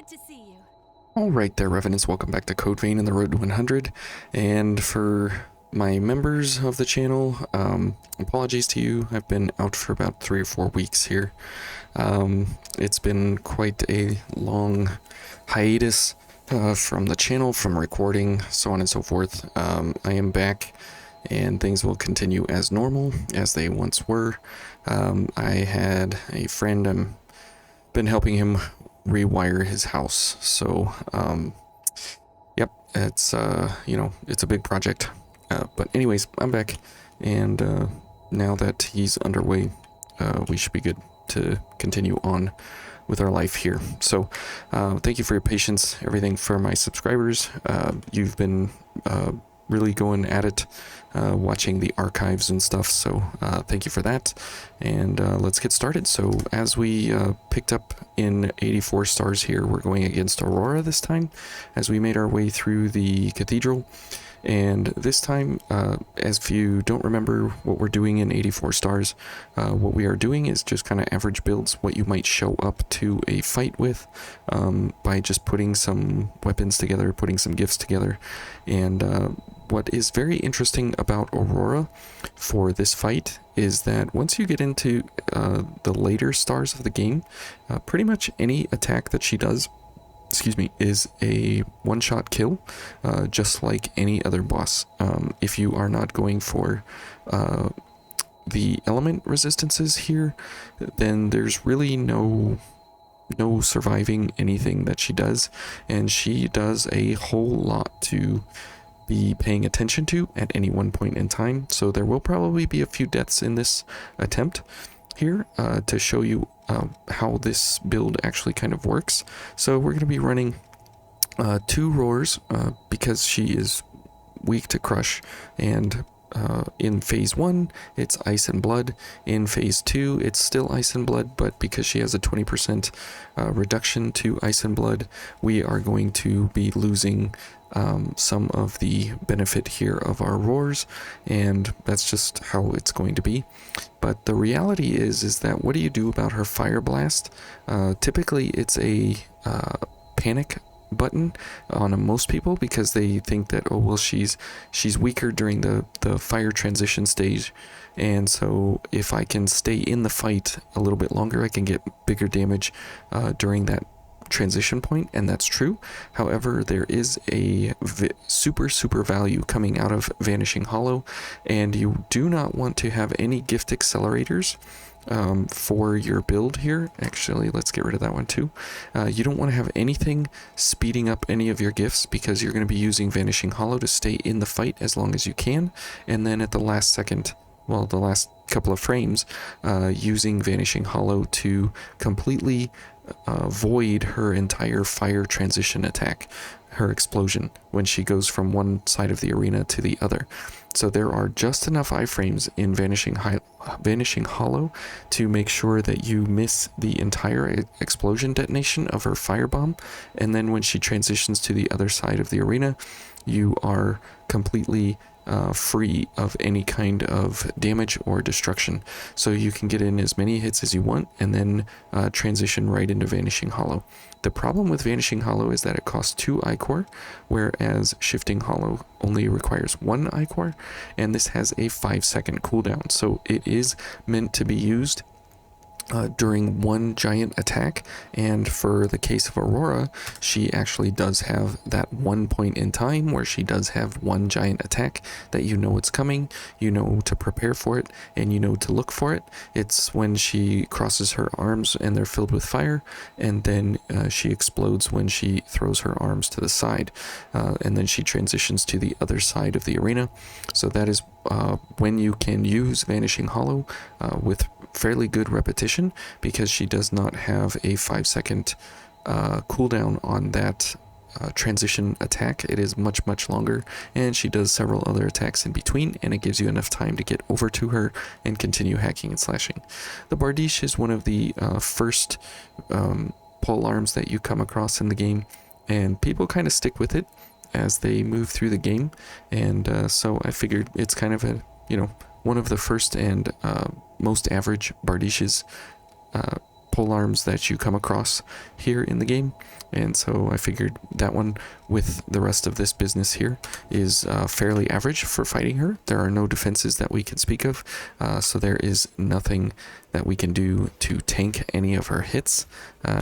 Good to see you. Alright there, Revenants, welcome back to Code Vein in the Road to 100, and for my members of the channel, apologies to you. I've been out for about 3 or 4 weeks here. It's been quite a long hiatus from the channel, from recording, so on and so forth. I am back, and things will continue as normal, as they once were. I had a friend, I've been helping him rewire his house, so yep, it's it's a big project, but anyways, I'm back, and now that he's underway, we should be good to continue on with our life here. So thank you for your patience, everything for my subscribers. You've been really going at it, watching the archives and stuff, so thank you for that, and let's get started. So as we picked up in 84 stars here, we're going against Aurora this time, as we made our way through the cathedral. And this time, as if you don't remember what we're doing in 84 stars, what we are doing is just kind of average builds, what you might show up to a fight with, by just putting some weapons together, putting some gifts together. And what is very interesting about Aurora for this fight is that once you get into the later stars of the game, pretty much any attack that she does, is a one-shot kill, just like any other boss. If you are not going for the element resistances here, then there's really no surviving anything that she does, and she does a whole lot to be paying attention to at any one point in time. So there will probably be a few deaths in this attempt here, to show you how this build actually kind of works. So we're going to be running 2 roars, because she is weak to crush, and in phase 1 it's ice and blood. In phase 2 it's still ice and blood, but because she has a 20% reduction to ice and blood, we are going to be losing some of the benefit here of our roars, and that's just how it's going to be. But the reality is that what do you do about her fire blast? Typically it's a panic button on most people, because they think that, oh well, she's weaker during the fire transition stage, and so if I can stay in the fight a little bit longer, I can get bigger damage during that transition point, and that's true. However, there is a super value coming out of Vanishing Hollow, and you do not want to have any gift accelerators for your build here. Actually, let's get rid of that one too. You don't want to have anything speeding up any of your gifts, because you're going to be using Vanishing Hollow to stay in the fight as long as you can, and then at the last second, well, the last couple of frames, using Vanishing Hollow to completely void her entire fire transition attack, her explosion, when she goes from one side of the arena to the other. So there are just enough iframes in Vanishing Hollow to make sure that you miss the entire explosion detonation of her firebomb, and then when she transitions to the other side of the arena, you are completely free of any kind of damage or destruction. So you can get in as many hits as you want, and then transition right into Vanishing Hollow. The problem with Vanishing Hollow is that it costs 2 ichor, whereas Shifting Hollow only requires 1 ichor, and this has a 5-second cooldown. So it is meant to be used during one giant attack, and for the case of Aurora, she actually does have that one point in time where she does have one giant attack that you know it's coming, you know to prepare for it, and you know to look for it. It's when she crosses her arms and they're filled with fire, and then she explodes when she throws her arms to the side, and then she transitions to the other side of the arena. So that is when you can use Vanishing Hollow with fairly good repetition, because she does not have a 5-second cooldown on that transition attack. It is much longer, and she does several other attacks in between, and it gives you enough time to get over to her and continue hacking and slashing. The Bardiche is one of the first pole arms that you come across in the game, and people kind of stick with it as they move through the game, and so I figured it's kind of a, one of the first and most average Bardiches pole arms that you come across here in the game. And so I figured that one with the rest of this business here is fairly average for fighting her. There are no defenses that we can speak of, so there is nothing that we can do to tank any of her hits.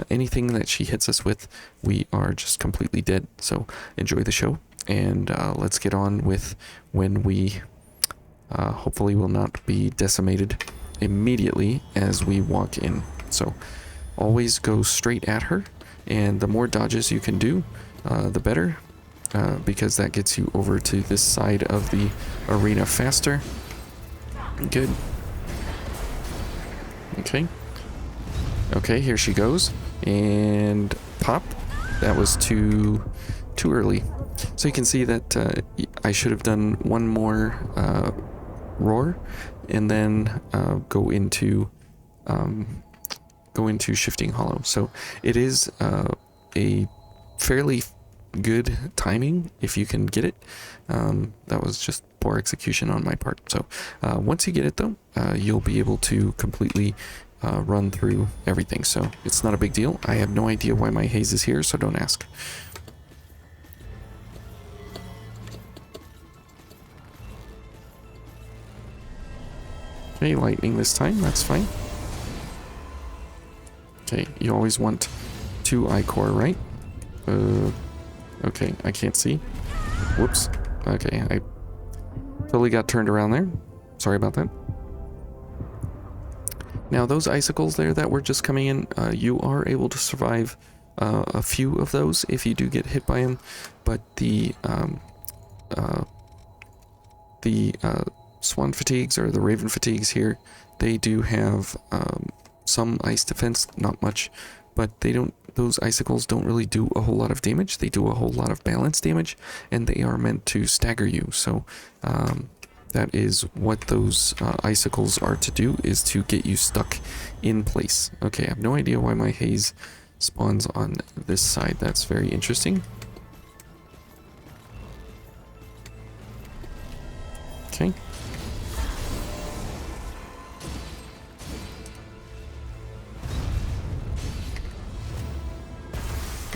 Anything that she hits us with, we are just completely dead. So enjoy the show, and let's get on with when we hopefully will not be decimated immediately as we walk in. So always go straight at her. And the more dodges you can do, the better, because that gets you over to this side of the arena faster. Good. Okay. Okay, here she goes. And pop. That was too early. So you can see that I should have done one more roar, and then go into Shifting Hollow. So it is a fairly good timing if you can get it. That was just poor execution on my part. So once you get it though, you'll be able to completely run through everything. So it's not a big deal. I have no idea why my haze is here, so don't ask. Okay, lightning this time, that's fine. Okay, you always want 2 ichor, right? Okay, I can't see. Whoops. Okay, I totally got turned around there. Sorry about that. Now, those icicles there that were just coming in, you are able to survive a few of those if you do get hit by them, but the swan fatigues or the raven fatigues here, they do have some ice defense, not much, but those icicles don't really do a whole lot of damage. They do a whole lot of balance damage, and they are meant to stagger you. So that is what those icicles are to do, is to get you stuck in place. Okay, I have no idea why my haze spawns on this side. That's very interesting. Okay.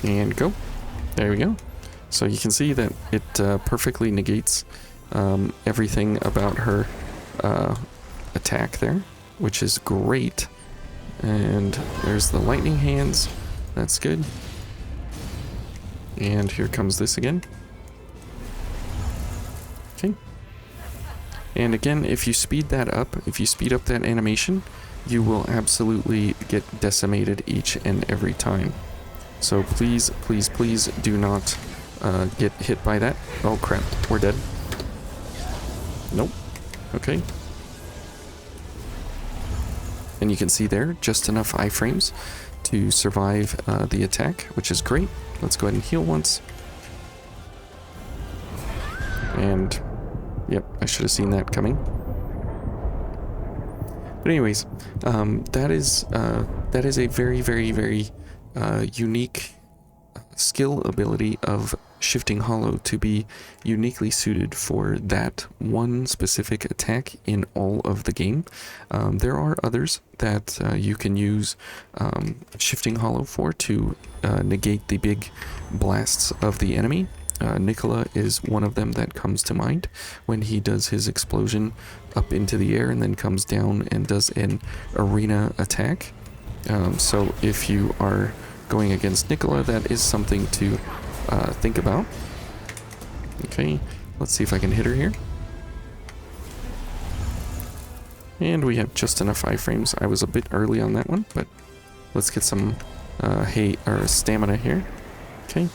And go. There we go. So you can see that it perfectly negates everything about her attack there, which is great. And there's the lightning hands. That's good. And here comes this again. Okay. And again, if you speed that up, if you speed up that animation, you will absolutely get decimated each and every time. So please, please, please do not get hit by that. Oh crap, we're dead. Nope. Okay. And you can see there, just enough iframes to survive the attack, which is great. Let's go ahead and heal once. And, yep, I should have seen that coming. But anyways, that is a very, very, very unique skill ability of Shifting Hollow to be uniquely suited for that one specific attack in all of the game. There are others that you can use Shifting Hollow for to negate the big blasts of the enemy. Nicola is one of them that comes to mind when he does his explosion up into the air and then comes down and does an arena attack. So if you are going against Nicola, that is something to think about. Okay, let's see if I can hit her here. And we have just enough iframes. I was a bit early on that one, but let's get some stamina here. Okay.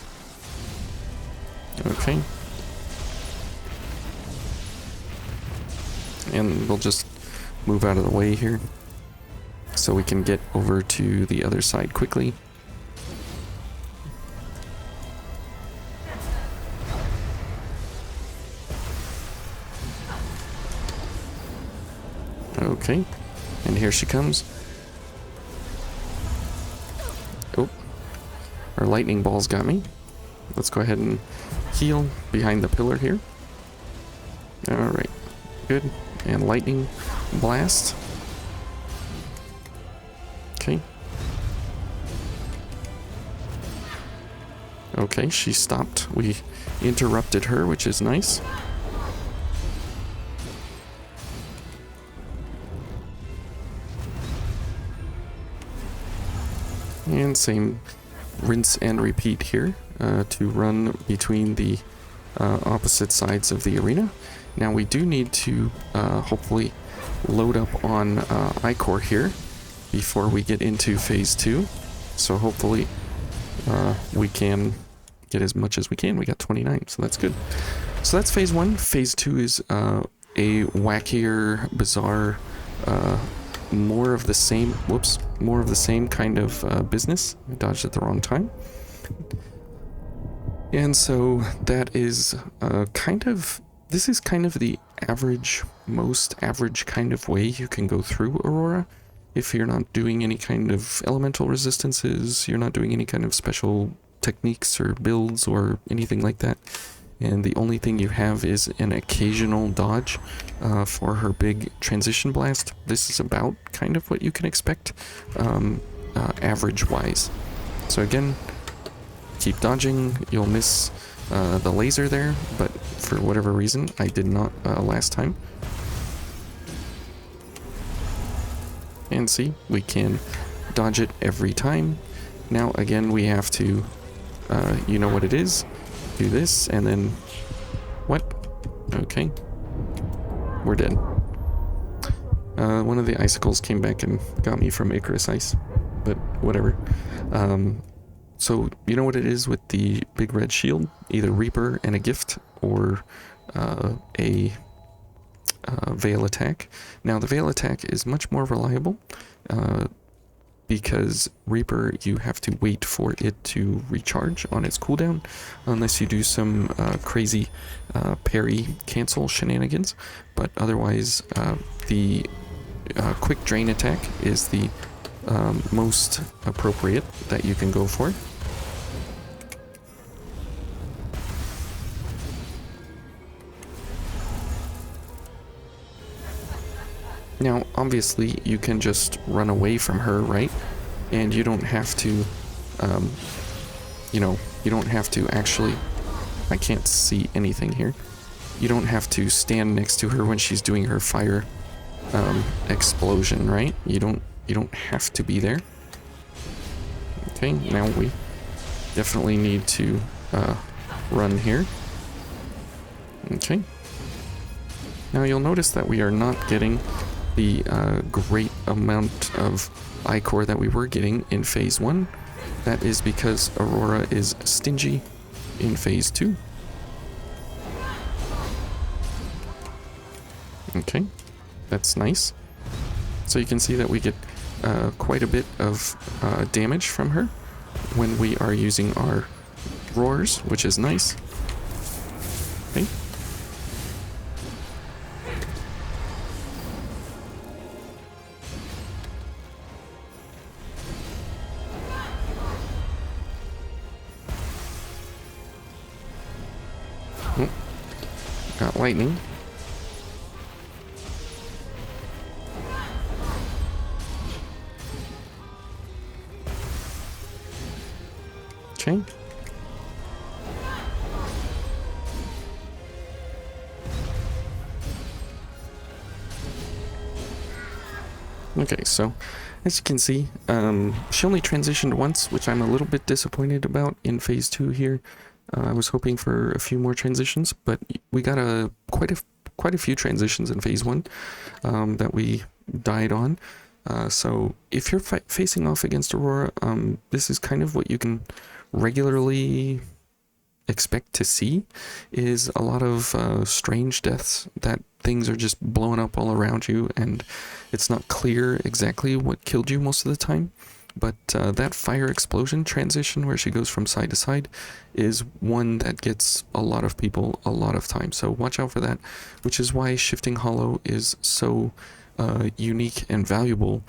Okay. And we'll just move out of the way here so we can get over to the other side quickly. Okay, and here she comes. Oh, our lightning balls got me. Let's go ahead and heal behind the pillar here. Alright, good. And lightning blast. Okay, Okay, she stopped. We interrupted her, which is nice. And same rinse and repeat here to run between the opposite sides of the arena. Now we do need to hopefully load up on Ichor here before we get into phase 2. So hopefully we can get as much as we can. We got 29, so that's good. So that's phase 1. Phase 2 is a wackier, bizarre, more of the same, more of the same kind of business. I dodged at the wrong time. And so that is this is kind of the average, most average kind of way you can go through Aurora. If you're not doing any kind of elemental resistances, you're not doing any kind of special techniques or builds or anything like that. And the only thing you have is an occasional dodge for her big transition blast. This is about kind of what you can expect average-wise. So again, keep dodging. You'll miss the laser there, but for whatever reason, I did not last time. And see, we can dodge it every time. Now again, we have to, you know what it is. Do this, and then... What? Okay. We're dead. One of the icicles came back and got me from Icarus Ice. But whatever. So, you know what it is with the big red shield? Either Reaper and a gift, or a Veil attack. Now, the Veil attack is much more reliable. Because Reaper, you have to wait for it to recharge on its cooldown, unless you do some crazy parry cancel shenanigans. But otherwise, the quick drain attack is the most appropriate that you can go for. Now, obviously, you can just run away from her, right? And you don't have to, you know, you don't have to actually... I can't see anything here. You don't have to stand next to her when she's doing her fire explosion, right? You don't have to be there. Okay, now we definitely need to run here. Okay. Now you'll notice that we are not getting the great amount of Ichor that we were getting in phase 1. That is because Aurora is stingy in phase 2. Okay, that's nice. So you can see that we get quite a bit of damage from her when we are using our roars, which is nice. Okay. Got lightning. Okay. Okay, so as you can see, she only transitioned once, which I'm a little bit disappointed about in phase 2 here. I was hoping for a few more transitions, but we got quite a few transitions in phase 1 that we died on. So if you're facing off against Aurora, this is kind of what you can regularly expect to see, is a lot of strange deaths, that things are just blowing up all around you and it's not clear exactly what killed you most of the time. But that fire explosion transition where she goes from side to side is one that gets a lot of people a lot of time. So watch out for that, which is why Shifting Hollow is so unique and valuable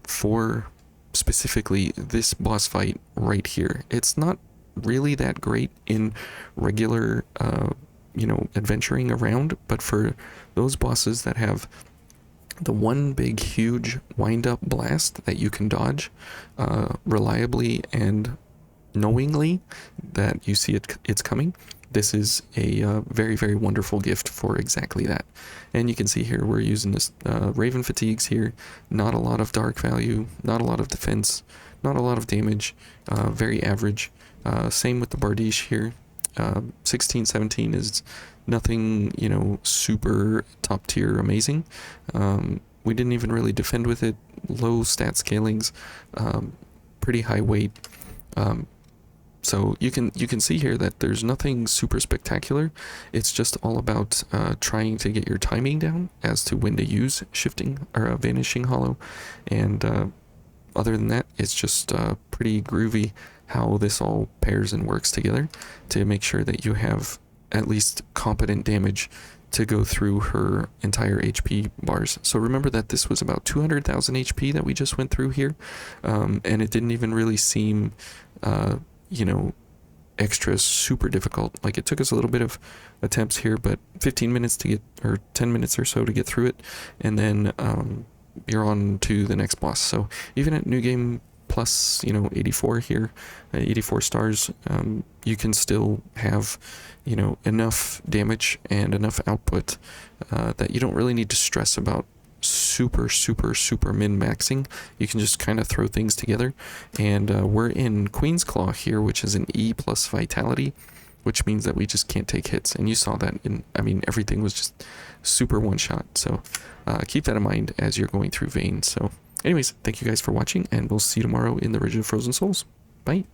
for specifically this boss fight right here. It's not really that great in regular, you know, adventuring around, but for those bosses that have the one big huge wind-up blast that you can dodge reliably and knowingly that you see it's coming, this is a very, very wonderful gift for exactly that. And you can see here we're using this Raven Fatigues here. Not a lot of dark value, not a lot of defense, not a lot of damage, very average. Same with the Bardiche here. 16, 17 is nothing, you know, super top tier amazing. We didn't even really defend with it. Low stat scalings, pretty high weight. So you can see here that there's nothing super spectacular. It's just all about trying to get your timing down as to when to use shifting or Vanishing Hollow, and other than that, it's just pretty groovy how this all pairs and works together to make sure that you have at least competent damage to go through her entire HP bars. So remember that this was about 200,000 HP that we just went through here, and it didn't even really seem you know, extra super difficult. Like, it took us a little bit of attempts here, but 15 minutes to get, or 10 minutes or so to get through it, and then you're on to the next boss. So even at New Game Plus, you know, 84 here, 84 stars, you can still have, you know, enough damage and enough output that you don't really need to stress about super min-maxing. You can just kind of throw things together, and we're in Queen's Claw here, which is an E plus Vitality, which means that we just can't take hits, and you saw that in, I mean, everything was just super one-shot. So keep that in mind as you're going through Vayne. So anyways, thank you guys for watching, and we'll see you tomorrow in the Ridge of Frozen Souls. Bye.